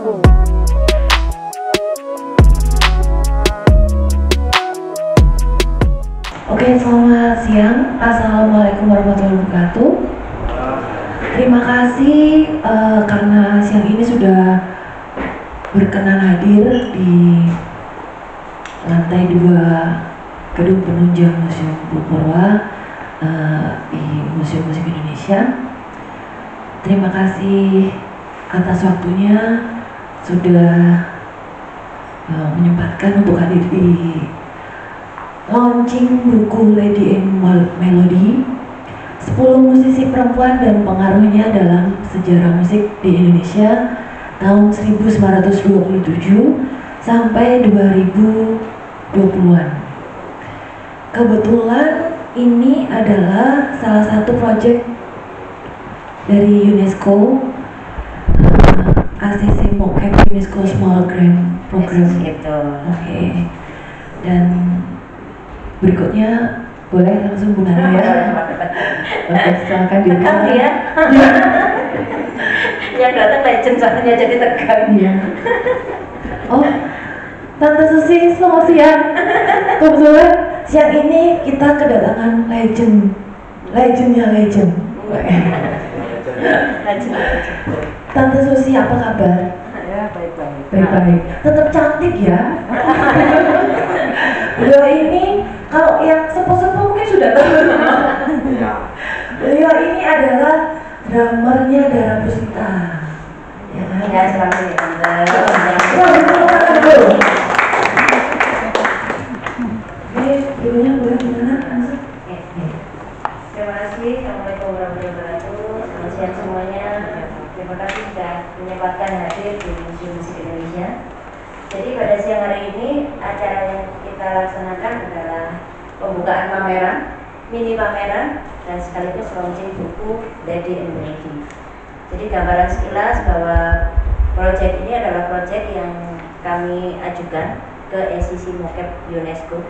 Oke, selamat siang. Assalamualaikum warahmatullahi wabarakatuh. Terima kasih karena siang ini sudah berkenan hadir di lantai 2 gedung penunjang Museum Purwa di Museum Musik Indonesia. Terima kasih atas waktunya sudah menyempatkan untuk hadir di launching buku Lady and Melody, 10 musisi perempuan dan pengaruhnya dalam sejarah musik di Indonesia tahun 1927 sampai 2020-an. Kebetulan ini adalah salah satu proyek dari UNESCO, ACC MOCAP UNESCO Small Grant Program. Oke. Dan berikutnya boleh langsung Bu Nana ya. Oke, silakan tegang ya. Yang datang legend soalnya jadi tegang. Iya. Oh, Tante Susi, selamat siang. Kebetulan siang ini kita kedatangan legendnya legend. Tante Susi, apa kabar? Ya, baik-baik. Baik-baik. Tetap cantik ya. Beliau ini kalau yang sepuh-sepuh mungkin sudah tahu. Beliau ini adalah drummernya Dara Puspita. Ya kan? Ya, selamat ya Tante. Oke, ibunya boleh gimana? Terima kasih. Assalamualaikum warahmatullahi wabarakatuh. Selamat siang semuanya. Terima kasih sudah menyempatkan hadir di Museum Musik Indonesia. Jadi pada siang hari ini acara yang kita laksanakan adalah pembukaan pameran, mini pameran, dan sekaligus launching buku Lady and Melody. Jadi gambaran sekilas bahwa proyek ini adalah proyek yang kami ajukan ke ACC MOCAP UNESCO.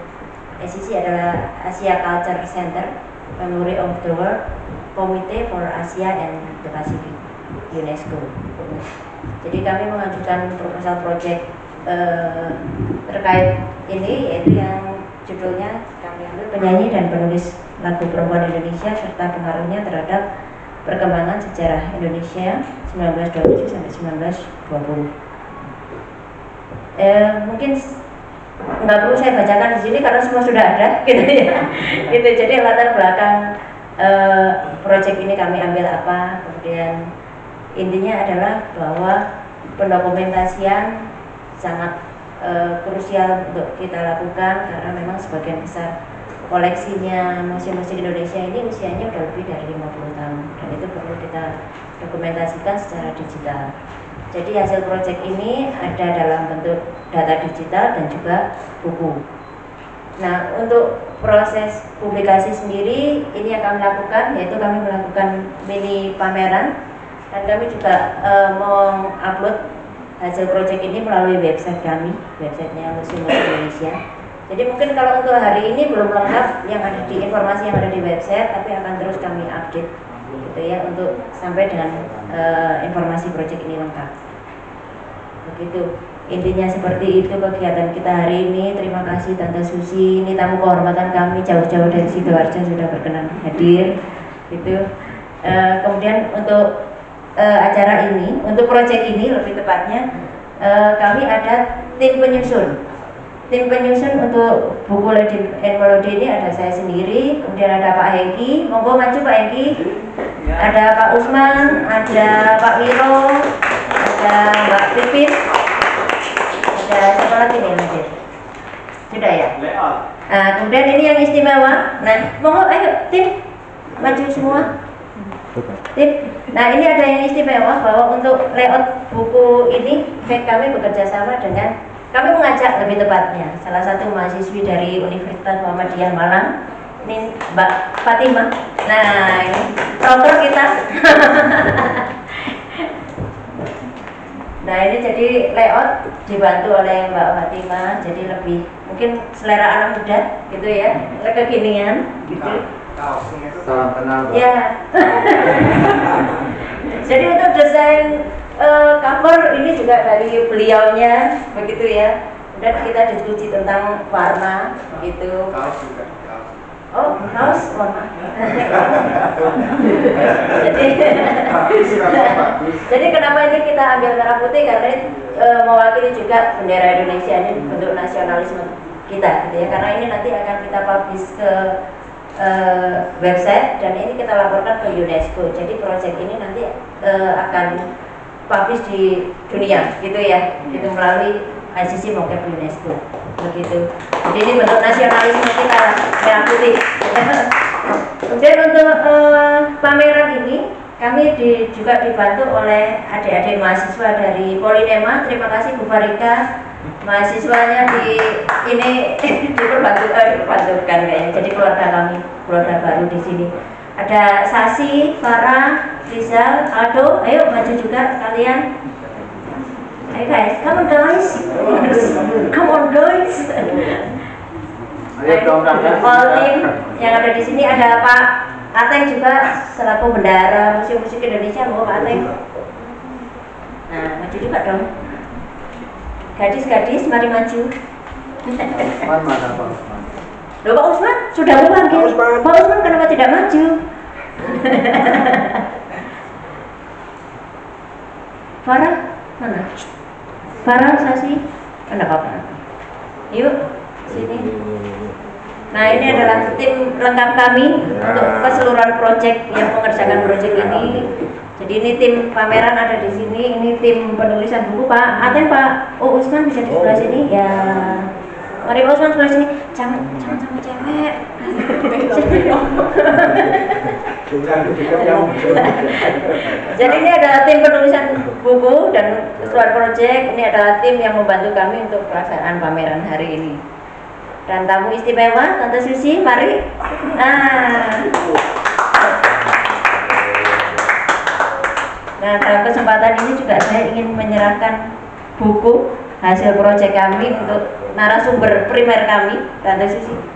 ACC adalah Asia Culture Center, Memory of the World, Committee for Asia and the Pacific, UNESCO. Jadi kami mengajukan proposal proyek terkait ini, yaitu yang judulnya kami ambil penyanyi dan penulis lagu perempuan Indonesia serta pengaruhnya terhadap perkembangan sejarah Indonesia 1927 sampai 1920. Mungkin nggak perlu saya bacakan di sini karena semua sudah ada, gitu ya. Gitu. Jadi latar belakang proyek ini kami ambil apa, kemudian intinya adalah bahwa pendokumentasian sangat krusial untuk kita lakukan karena memang sebagian besar koleksinya Museum Musik Indonesia ini usianya sudah lebih dari 50 tahun dan itu perlu kita dokumentasikan secara digital. Jadi hasil proyek ini ada dalam bentuk data digital dan juga buku. Nah, untuk proses publikasi sendiri ini yang kami lakukan, yaitu kami melakukan mini pameran dan kami juga mengupload hasil proyek ini melalui website kami, websitenya Museum Musik Indonesia. Jadi mungkin kalau untuk hari ini belum lengkap yang ada di informasi yang ada di website, tapi akan terus kami update, gitu ya, untuk sampai dengan informasi proyek ini lengkap. Begitu intinya, seperti itu kegiatan kita hari ini. Terima kasih Tante Susi, ini tamu kehormatan kami jauh-jauh dari Sidoarjo sudah berkenan hadir, gitu. Kemudian untuk acara ini, untuk proyek ini lebih tepatnya, kami ada tim penyusun. Tim penyusun untuk buku Lady and Melody ini ada saya sendiri, kemudian ada Pak Hengki, monggo maju Pak Hengki, ada Pak Usman, ada Pak Wiro, ada Mbak Pipit, ada siapa lagi nih hadir? Sudah ya? Kemudian ini yang istimewa. Nah, monggo ayo tim maju semua. Tim. Nah, ini ada yang istimewa bahwa untuk layout buku ini kami bekerja sama dengan, kami mengajak lebih tepatnya salah satu mahasiswi dari Universitas Muhammadiyah Malang, ini Mbak Fatimah. Nah, ini proper kita. Nah, ini jadi layout dibantu oleh Mbak Fatimah, jadi lebih mungkin selera anak muda gitu ya, kekinian gitu. Salam kenal Mbak. Ya. Jadi untuk desain cover ini juga dari beliaunya, begitu ya. Dan kita diskusi tentang warna, gitu. Kaos juga, kaos. Oh, kaos warna. jadi kenapa ini kita ambil merah putih karena mewakili juga bendera Indonesia, ini bentuk nasionalisme kita, gitu ya. Karena ini nanti akan kita publish ke website dan ini kita laporkan ke UNESCO. Jadi proyek ini nanti akan publish di dunia, gitu ya, itu melalui ICC maupun UNESCO, begitu. Jadi ini bentuk nasionalisme kita merah putih. Kemudian untuk pameran ini kami juga dibantu oleh adik-adik mahasiswa dari Polinema. Terima kasih Bu Farika, mahasiswanya di ini diperbantukan kayaknya. Jadi keluarga kami, keluarga baru di sini. Ada Sasi, Farah, Rizal, Aldo. Ayo maju juga kalian. Ayo guys, come on guys. Come on guys. All team yang ada di sini, ada Pak Ateng juga selaku bendahara Museum Musik Indonesia. Mau Pak Ateng? Nah, maju juga dong. Gadis-gadis, mari maju. Mana Pak Usman? Loh, Pak Usman sudah memanggil. Pak Usman kenapa tidak maju? Farah mana? Farah, Sasi, ada apa-apa? Yuk, sini. Nah, ini adalah tim lengkap kami untuk keseluruhan proyek yang mengerjakan proyek ini. Jadi ini tim pameran ada di sini, ini tim penulisan buku. Pak Aten, Pak Usman bisa di sebelah sini ya. Mari Pak Usman sebelah sini. Jangan sama cewek. Jadi ini adalah tim penulisan buku dan keseluruhan proyek. Ini adalah tim yang membantu kami untuk pelaksanaan pameran hari ini. Dan tamu istimewa, Tante Susi, mari. Nah, dalam kesempatan ini juga saya ingin menyerahkan buku hasil proyek kami untuk narasumber primer kami, Tante Susi.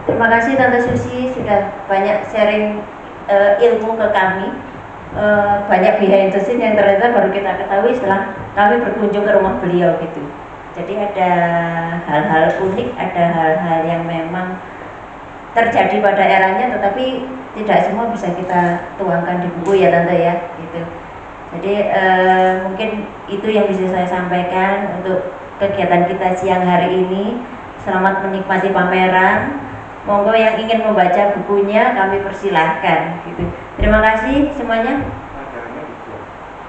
Terima kasih Tante Susi sudah banyak sharing ilmu ke kami, banyak behind the scene yang ternyata baru kita ketahui setelah kami berkunjung ke rumah beliau gitu. Jadi ada hal-hal unik, ada hal-hal yang memang terjadi pada eranya, tetapi tidak semua bisa kita tuangkan di buku ya Tante ya gitu. Jadi mungkin itu yang bisa saya sampaikan untuk kegiatan kita siang hari ini. Selamat menikmati pameran. Monggo yang ingin membaca bukunya kami persilahkan gitu. Terima kasih semuanya.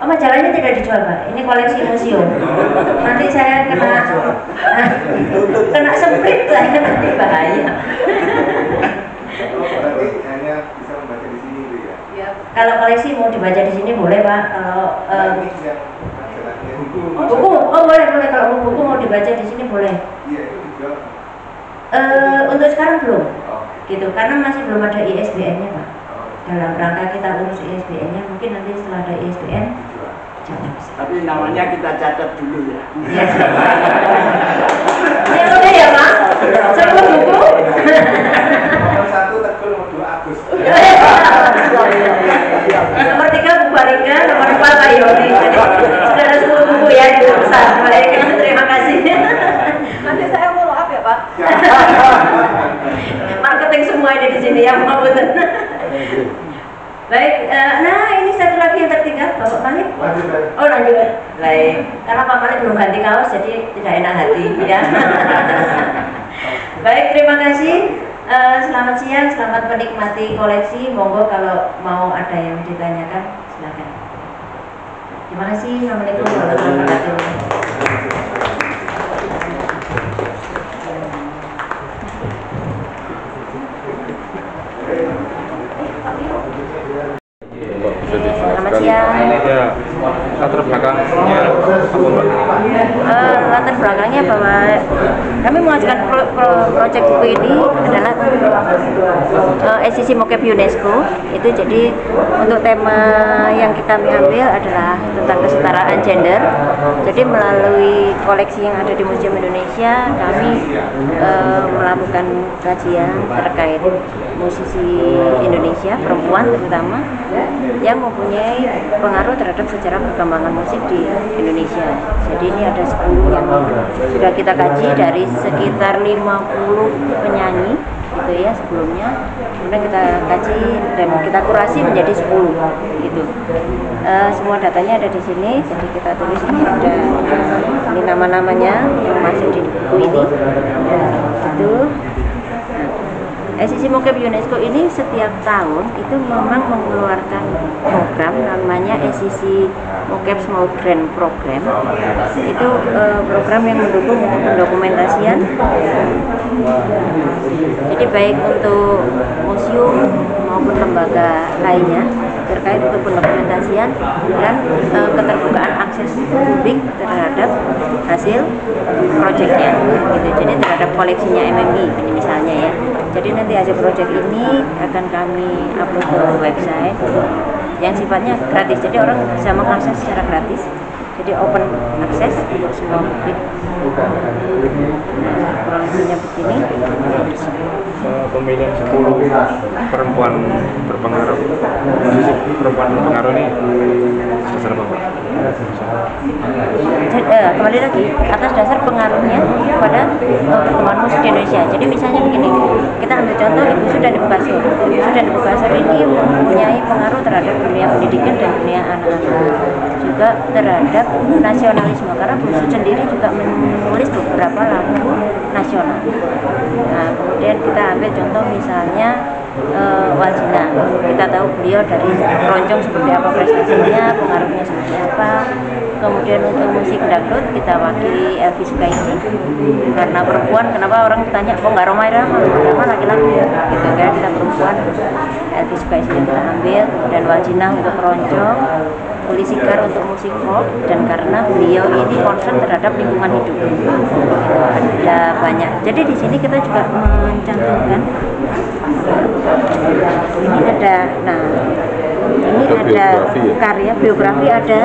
Oh, majalahnya tidak dijual Pak. Ini koleksi museum. Nanti saya kena semprit saya nanti bahaya. Berarti hanya bisa membaca di sini gitu ya? Kalau koleksi mau dibaca di sini boleh Pak. Kalau buku, oh boleh. Kalau buku mau dibaca di sini boleh. Iya, itu dijual. Untuk sekarang belum, gitu, karena masih belum ada ISBN-nya Pak. Dalam rangka kita urus ISBN-nya, mungkin nanti setelah ada ISBN, tapi namanya kita catat dulu ya. Ya udah ya Pak, sebelum buku. Nomor 1 Teguh, nomor 2 Agus. Nomor 3 Bu Farika, nomor 4 Pak Yoni. Sudah ada 10 buku ya di pesan. Baik, terima kasih. Nanti saya follow up ya Pak. Marketing semua ini di sini ya Pak Buten. Baik, nah ini satu lagi yang tertinggal Bapak Malik. Oh lanjut. Baik, karena Pak Malik belum ganti kaos jadi tidak enak hati ya. Baik, terima kasih. Selamat siang, selamat menikmati koleksi. Monggo kalau mau ada yang ditanyakan silakan. Terima kasih. Assalamualaikum warahmatullahi wabarakatuh. siang. Ya, latar belakangnya Latar belakangnya bahwa kami mengajukan proyek buku ini adalah SCC Mocap UNESCO. Itu jadi untuk tema yang kami ambil adalah tentang kesetaraan gender. Jadi melalui koleksi yang ada di Museum Indonesia, kami melakukan kajian terkait musisi Indonesia perempuan terutama yang mempunyai pengaruh terhadap sejarah perkembangan musik di Indonesia. Jadi ini ada 10 yang sudah kita kaji dari sekitar 50 penyanyi gitu ya sebelumnya. Kemudian kita kaji dan kita kurasi menjadi 10 gitu. Semua datanya ada di sini, jadi kita tulis ini ada ini nama-namanya yang masuk di buku ini. Itu SCC Mocap UNESCO ini setiap tahun itu memang mengeluarkan program namanya SCC Mocap Small Grant Program. Itu program yang mendukung untuk pendokumentasian. Jadi baik untuk museum maupun lembaga lainnya terkait untuk pendokumentasian dan keterbukaan akses publik terhadap hasil proyeknya gitu. Jadi terhadap koleksinya MMI misalnya ya. Jadi nanti hasil proyek ini akan kami upload ke website yang sifatnya gratis. Jadi orang bisa mengakses secara gratis. Jadi open access untuk semua publik. Kurang lebihnya begini. Pemilihan 10 perempuan berpengaruh. Perempuan berpengaruh ini dasar apa, Pak? Kembali lagi atas dasar pengaruhnya pada perkembangan musik di Indonesia. Jadi misalnya begini, kita ambil contoh Ibu Su dan Ibu Kasur. Ibu Su dan Ibu Kasur ini mempunyai pengaruh terhadap dunia pendidikan dan dunia anak-anak, juga terhadap nasionalisme karena Bu Su sendiri juga menulis beberapa lagu nasional. Nah, kemudian kita ambil contoh misalnya Waljina. Kita tahu beliau dari keroncong seperti apa prestasinya, pengaruhnya seperti apa. Kemudian untuk musik dangdut kita wakili Elvi Sukaisi karena perempuan. Kenapa orang bertanya kok nggak Rhoma Irama laki-laki gitu kan, kita perempuan. Elvi Sukaisi yang kita ambil. Kemudian Waljina untuk keroncong, Uli Sikar untuk musik folk, dan karena beliau ini concern terhadap lingkungan hidup. Ada banyak. Jadi di sini kita juga mencantumkan ini ada, nah ini ada karya biografi, ada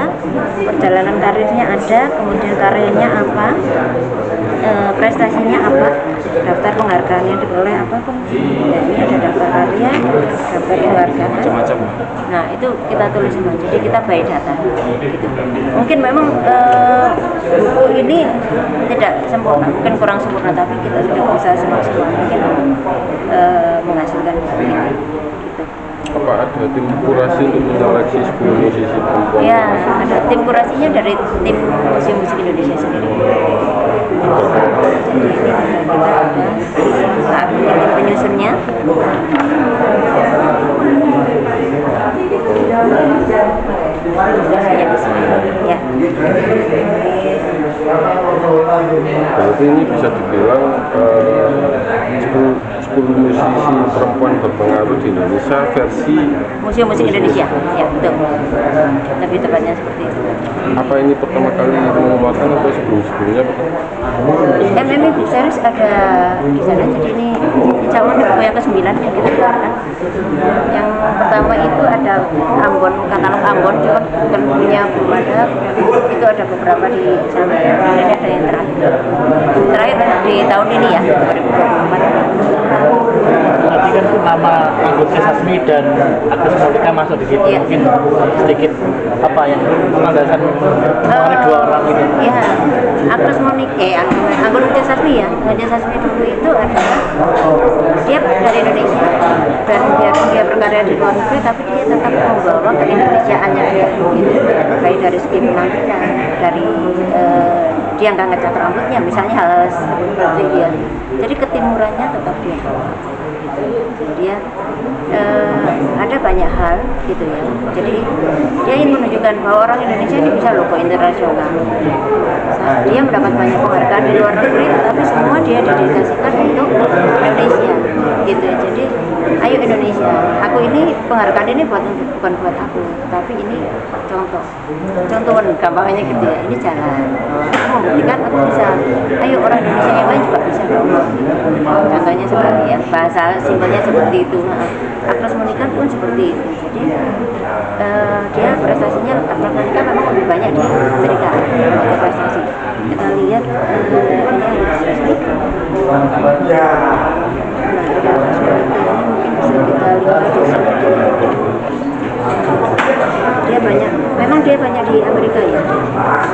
perjalanan karirnya, ada kemudian karyanya apa, prestasinya apa, daftar penghargaan yang diperoleh apa pun. Dan ini ada daftar karya, daftar penghargaan Macam-macam. Nah itu kita tulis semua, jadi kita by data gitu. Mungkin memang buku ini tidak sempurna, mungkin kurang sempurna, tapi kita sudah berusaha semaksimal mungkin menghasilkan buku ini gitu. Apa ada tim kurasi untuk menyeleksi 10 musisi perempuan? Ya, ada tim kurasinya dari tim Museum Musik Indonesia sendiri. Jadi ini kita ada saat penyusunnya. Ya. Berarti ini bisa dibilang 10 musisi perempuan berpengaruh di Indonesia versi Museum Musik Indonesia, ya betul. Lebih tepatnya seperti itu. Apa ini pertama kali mengeluarkan atau sebelum-sebelumnya? MMI Book Series ada di sana, jadi ini calon buku yang ke-9 yang kita keluarkan. Yang pertama itu ada Ambon, katalog Ambon, cuma bukan punya belum ada. Itu ada beberapa di sana. Ini ada yang terakhir di tahun ini ya, 2024. Tadi kan nama Anggun C. Sasmi dan Agus Monika masuk di situ. Iya. Mungkin sedikit apa yang mengandalkan mengenai dua orang itu. Iya, Agus Monika, Anggun C. Sasmi ya. Anggun C. Sasmi dulu itu adalah dia dari Indonesia dan biarpun dia berkarya di luar negeri, tapi dia tetap membawa keindonesiaannya dia gitu. Baik dari segi penampilan, dari dia nggak ngecat rambutnya, misalnya hal seperti dia. Jadi ketimurannya tetap dia. Dia ada banyak hal gitu ya. Jadi dia ingin menunjukkan bahwa orang Indonesia ini bisa loh ke internasional. Dia mendapat banyak penghargaan di luar negeri, tapi semua dia dedikasikan untuk Indonesia gitu. Jadi ayo Indonesia, aku ini penghargaan ini bukan buat aku, tapi ini contohan gampangnya gitu ya. Ini jalan, aku membuktikan aku bisa. Ayo orang Indonesia yang lain juga bisa dong. Contohnya seperti ya, bahasa simpelnya seperti itu. Agnes Monica pun seperti itu. Jadi dia prestasinya Agnes Monica memang lebih banyak di Amerika untuk prestasi. Kita lihat dia banyak, memang dia banyak di Amerika ya.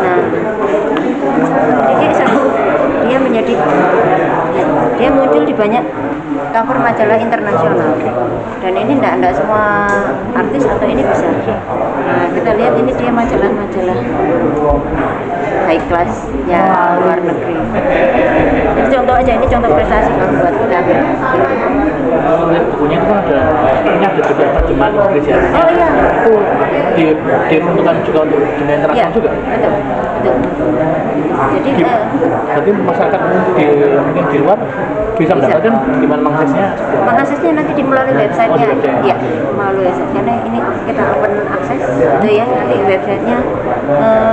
Nah, jadi dia menjadi dia muncul di banyak cover majalah internasional, dan ini enggak semua artis atau ini bisa. Nah, kita lihat ini dia majalah-majalah high class ya luar negeri. Ini contoh aja, ini contoh prestasi buat kita. Bukunya itu ada juga terjemahan Inggris ya. Oh iya. Itu diperuntukkan juga untuk dunia internasional juga. Betul. Jadi berarti masyarakat mungkin di luar bisa mendapatkan gimana mengaksesnya? Mengaksesnya nanti melalui websitenya, ya melalui website, karena ini kita open akses gitu ya. Nanti websitenya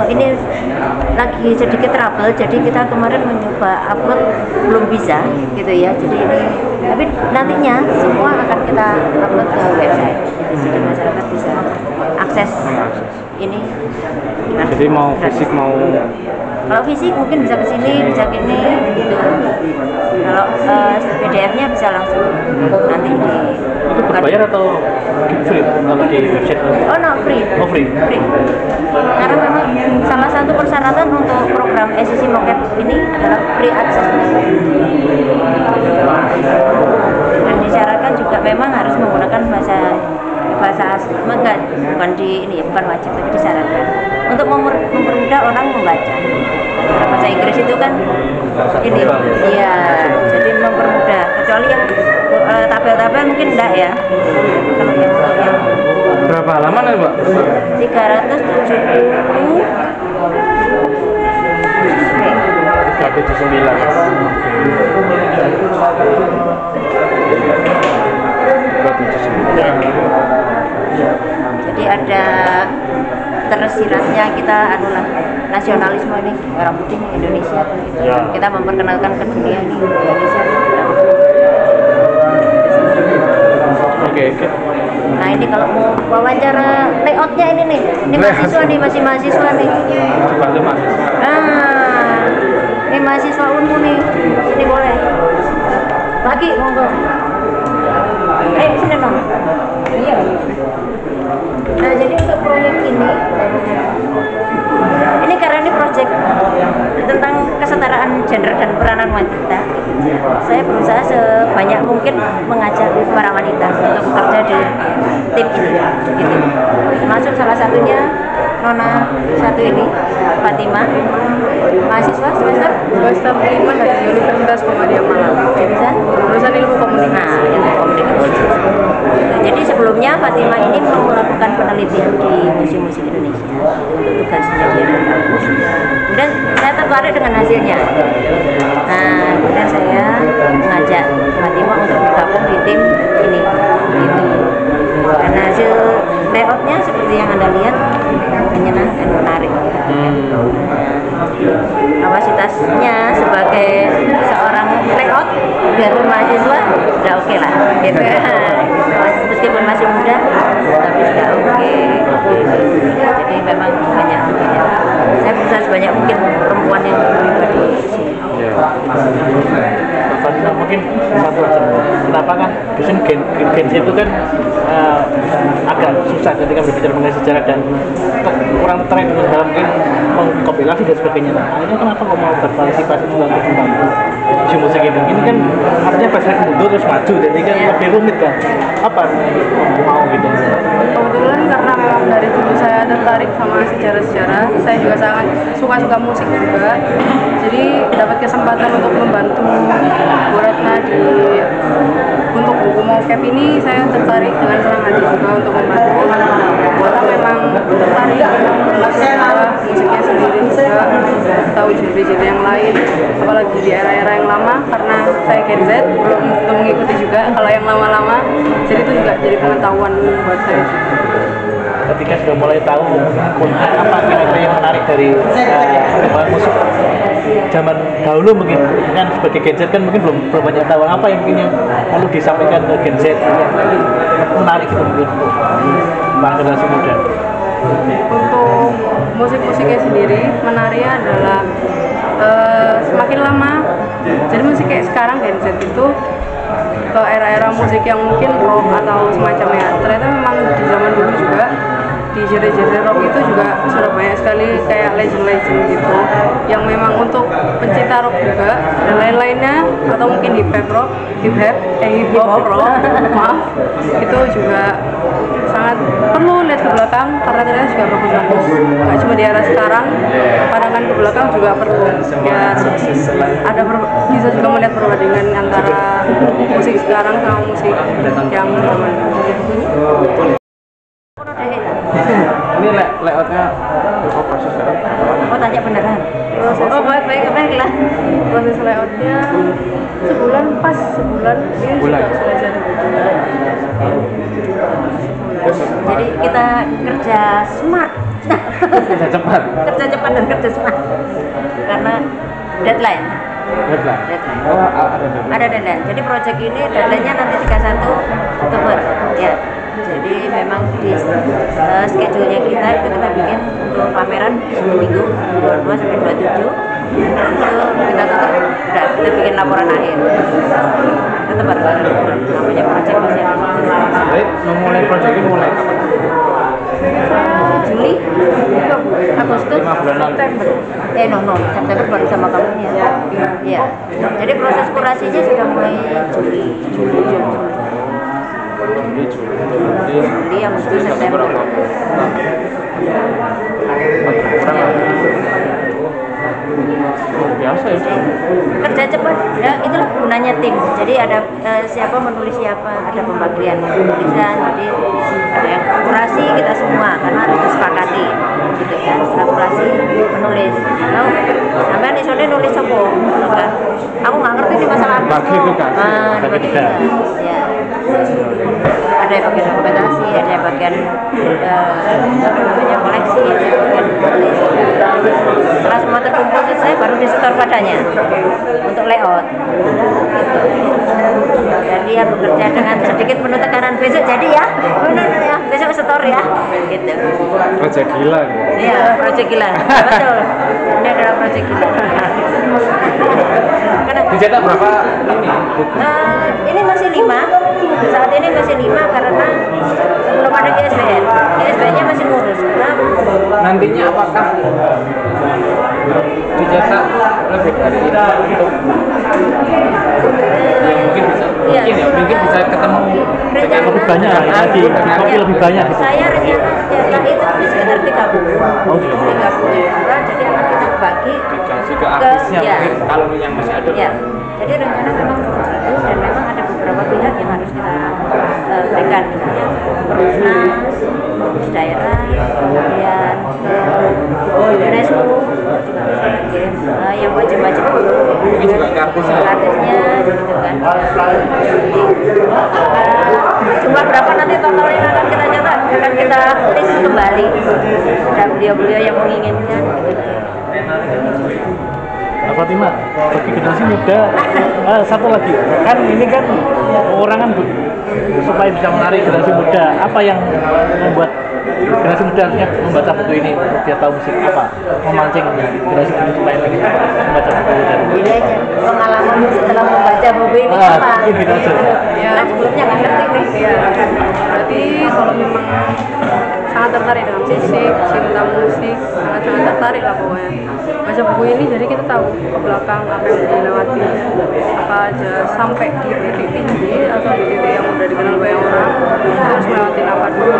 ini lagi sedikit trouble, jadi kita kemarin mencoba upload belum bisa gitu ya. Jadi ini, tapi nantinya semua akan kita upload ke website, jadi masyarakat bisa akses ini. Jadi mau fisik mau kalau fisik mungkin bisa ke sini, bisa ke ini gitu. Kalau PDF-nya bisa langsung nanti di. Itu berbayar atau free kalau di website? Oh no, free. Oh free. Free. Karena memang salah satu persyaratan untuk program SCC Mocap ini adalah free access. Dan disyaratkan juga memang harus menggunakan bahasa asli, bukan di ini ya, bukan wajib, tapi disyaratkan untuk mempermudah orang membaca. Karena bahasa Inggris itu kan ini, iya, jadi mempermudah. Kecuali yang tabel-tabel mungkin enggak ya. Kalau yang berapa halaman ya, Mbak? 379. Jadi ada tersiratnya kita nasionalisme ini, orang putih Indonesia gitu. Ya. Kita memperkenalkan ke dunia ini Indonesia. Oke. Nah ini kalau mau wawancara layoutnya ini nih, ini mahasiswa nih, masih mahasiswa nih. Masih mahasiswa. Nah, ini mahasiswa Unmu nih, sini boleh. Lagi monggo. Sini dong. Iya. Nah jadi untuk proyek ini karena ini proyek tentang kesetaraan gender dan peranan wanita, saya berusaha sebanyak mungkin mengajak para wanita untuk bekerja di tim ini gitu. Termasuk salah satunya Nona satu ini, Fatima, mahasiswa semester 5 dari Universitas Muhammadiyah Malang, jurusan ilmu komunikasi. Jadi sebelumnya Fatima ini melakukan penelitian di Museum-Museum Indonesia untuk tugasnya dia di kampus. Kemudian saya tertarik dengan hasilnya. Nah, kemudian saya mengajak Fatima untuk bergabung di tim ini. Gitu. Dan hasil layoutnya seperti yang Anda lihat, menyenangkan, menarik. Kapasitasnya sebagai seorang layout biarpun mahasiswa udah oke lah gitu. Meskipun masih muda tapi sudah oke. Jadi memang banyak saya berusaha sebanyak mungkin perempuan yang terlibat di sini. Mungkin satu aja. Kenapa kan biasanya gen itu kan agak susah ketika berbicara mengenai sejarah dan kurang tertarik dengan dalam mungkin mengkompilasi dan sebagainya. Nah, ini kenapa kok mau berpartisipasi juga untuk membantu isu musik ini? Ini kan artinya flashback mundur terus maju, jadi kan lebih rumit kan? Apa mau gitu? Kebetulan karena memang dari dulu saya tertarik sama sejarah-sejarah, saya juga sangat suka musik juga, jadi dapat kesempatan untuk membantu Bu Ratna untuk buku mocap ini. Saya tertarik dengan senang hati juga untuk membantu, karena memang tertarik musiknya sendiri juga, tahu genre-genre yang lain, apalagi di era-era yang lama, karena saya Gen Z belum mengikuti juga kalau yang lama-lama, jadi itu juga jadi pengetahuan buat saya juga. Ketika sudah mulai tahu apa kira-kira yang menarik dari perkembangan musik zaman dahulu, mungkin kan sebagai Gen Z kan mungkin belum banyak tahu apa yang mungkin yang perlu disampaikan ke Gen Z yang menarik itu mungkin untuk generasi muda. Untuk musik-musiknya sendiri menariknya adalah semakin lama, jadi musik kayak sekarang Gen Z itu ke era-era musik yang mungkin rock atau semacamnya, ternyata memang di zaman dulu juga di genre-genre rock itu juga sudah banyak sekali kayak legend-legend gitu yang memang untuk pencinta rock juga dan lain-lainnya, atau mungkin hip hop rock maaf, itu juga sangat perlu lihat ke belakang karena ternyata juga bagus-bagus, nggak cuma di era sekarang, pandangan ke belakang juga perlu biar ada bisa juga melihat perbandingan antara musik sekarang sama musik yang zaman dulu. Ini layoutnya proses sekarang. Oh, tanya beneran. Baik lah. Proses layoutnya sebulan ini juga sudah jadi. Jadi kita kerja smart. Kerja cepat. Kerja cepat dan kerja smart. Karena deadline. Oh, ada deadline. Jadi proyek ini deadline-nya nanti 31 Oktober. Ya. Jadi memang di schedule-nya kita itu kita bikin untuk pameran 1 minggu 22 sampai 27 itu kita tutup, udah kita bikin laporan akhir, tetap ada namanya proyek masih. Baik, memulai proyek ini mulai kapan? Juli, Agustus, 5 bulan lalu. September. September baru sama kamu ya. Iya. Jadi proses kurasinya sudah mulai Juli, Agustus, September. Biasa ya. Kerja cepat, ya itulah gunanya tim. Jadi ada siapa menulis siapa, ada pembagian penulisan. Jadi ada yang kurasi kita semua karena harus disepakati, gitu kan. Setelah kurasi menulis. Tahu? Sampai nih sore nulis apa? Kan? Aku nggak ngerti di masalah apa. Bagi tugas. Ya. Ada yang bagian dokumentasi, ada yang bagian namanya koleksi, ada yang bagian tulis. Setelah semua terkumpul selesai baru disetor padanya untuk layout. Gitu. Jadi ya bekerja dengan sedikit penuh tekanan, besok jadi ya, benar ya, besok setor ya, gitu. Proyek gila. Iya, proyek gila, betul. Ini adalah proyek gila. Dicetak berapa ini? Ini masih 5. Saat ini masih 5 karena belum ada GSBN. GSBN-nya masih ngurus. Nantinya apakah dicetak lebih dari ini untuk mungkin bisa ketemu dengan lebih banyak lagi, kopi lebih banyak. Saya rencana cetak itu sekitar 30. Oh, 30 orang, jadi akan kita bagi dikasih ke artisnya mungkin kalau yang masih ada. Ya. Jadi rencana memang begitu dan memang ada beberapa pihak yang harus kita berikan, misalnya Perusnas, Perus daerah, kemudian UNESCO juga bisa kirim yang wajib-wajib Mungkin juga ke artisnya gitu kan. Jumlah berapa nanti total yang akan kita cetak, akan kita list kembali dan beliau-beliau yang menginginkan gitu. Fatimah, bagi generasi muda, satu lagi, kan ini kan orang kan supaya bisa menarik generasi muda, apa yang membuat generasi muda harusnya membaca buku ini untuk dia tahu musik apa, memancing generasi muda supaya bisa membaca buku dan ini aja pengalaman setelah membaca buku ini apa? Gitu aja. Ya, Kan sebelumnya nggak ngerti nih. Ya, berarti kalau memang sangat tertarik dengan musik, cinta musik, sangat tertarik lah pokoknya. Baca buku ini jadi kita tahu ke belakang apa yang dilewati, apa aja sampai di titik tinggi atau di titik yang udah dikenal banyak orang, kita harus melewati apa dulu